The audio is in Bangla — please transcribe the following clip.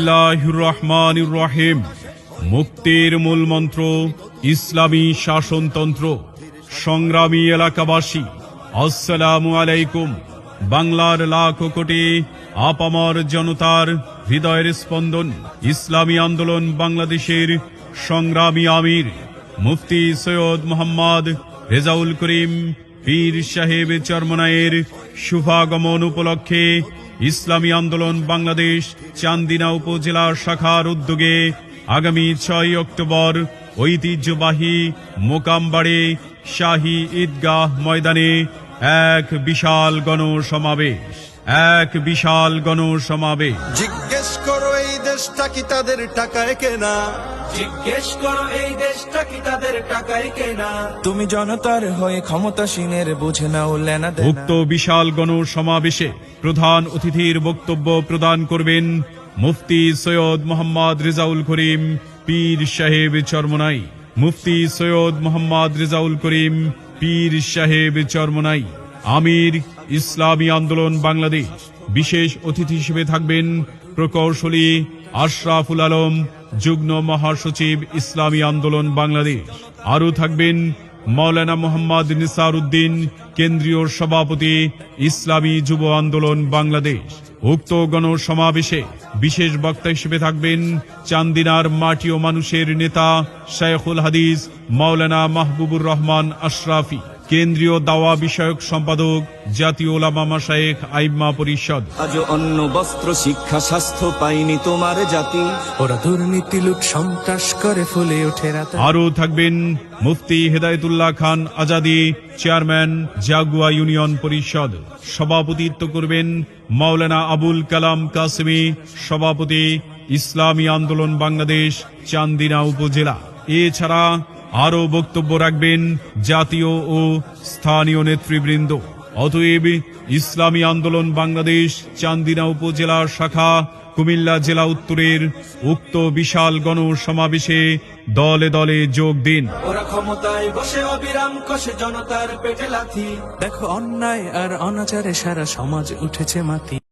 বিসমিল্লাহির রহমানির রহিম। মুক্তির মূল মন্ত্র, ইসলামী শাসনতন্ত্র। সংগ্রামী এলাকাবাসী, আসসালামু আলাইকুম। বাংলার লাখো কোটি আপামর জনতার হৃদয়ের স্পন্দন, ইসলামী আন্দোলন বাংলাদেশের সংগ্রামী আমির মুফতি সৈয়দ মোহাম্মদ রেজাউল করিম পীর সাহেব চরমনাইয়ের শুভাগমন উপলক্ষে ইসলামী আন্দোলন বাংলাদেশ চান্দিনা উপজেলা শাখার উদ্যোগে আগামী 6 অক্টোবর ঐতিহ্যবাহী মোকামবাড়ি শাহী ঈদগাহ ময়দানে এক বিশাল গণসমাবেশ। জিজ্ঞেস করো এই দেশটা কি তাদের টাকায় কেনা? জিজ্ঞেস করো এই দেশটা কি তাদের টাকায় কেনা? তুমি জনতার হয়ে ক্ষমতাসীনের বুঝে নাও লেনা দেনা। উক্ত বিশাল গণসমাবেশে প্রধান অতিথির বক্তব্য প্রদান করবেন মুফতি সৈয়দ মোহাম্মদ রেজাউল করিম পীর সাহেব চরমনাই। মুফতি সৈয়দ মোহাম্মদ রেজাউল করিম পীর সাহেব চরমনাই, আমির ইসলামী আন্দোলন বাংলাদেশ। বিশেষ অতিথি হিসেবে থাকবেন প্রকৌশলী আশরাফুল আলম, যুগ্ম মহাসচিব ইসলামী আন্দোলন বাংলাদেশ। আরও থাকবেন মাওলানা মোহাম্মদ নিসার উদ্দিন, কেন্দ্রীয় সভাপতি ইসলামী যুব আন্দোলন বাংলাদেশ। উক্ত গণসমাবেশে বিশেষ বক্তা হিসেবে থাকবেন চান্দিনার মাটি ও মানুষের নেতা শায়খুল হাদিস মাওলানা মাহবুবুর রহমান আশরাফি, কেন্দ্রীয় দাওয়া বিষয়ক সম্পাদক জাতীয় উলামা মাশায়েখ আইম্মা পরিষদ। আজ অন্ন বস্ত্র শিক্ষা স্বাস্থ্য পাইনি তোমার জাতি, ওরা দুর্নীতি লুট সন্ত্রাস করে ফুলে ওঠে রাতে। আরও থাকবেন মুফতি হেদায়েতুল্লাহ খান আজাদি, চেয়ারম্যান জাগুয়া ইউনিয়ন পরিষদ। সভাপতিত্ব করবেন মাওলানা আবুল কালাম কাসেমি, সভাপতি ইসলামী আন্দোলন বাংলাদেশ চান্দিনা উপজেলা। এছাড়া আরও বক্তব্য রাখবেন জাতীয় ও স্থানীয় নেতৃবৃন্দ। অতএব ইসলামী আন্দোলন বাংলাদেশ চান্দিনা উপজেলা শাখা কুমিল্লা জেলা উত্তরের উক্ত বিশাল গণসমাবেশে দলে দলে যোগ দিন। ওরা ক্ষমতায় বসে অবিরাম কষে জনতার পেটে লাথি। দেখো অন্যায় আর অনাচারে সারা সমাজ উঠেছে মাতি।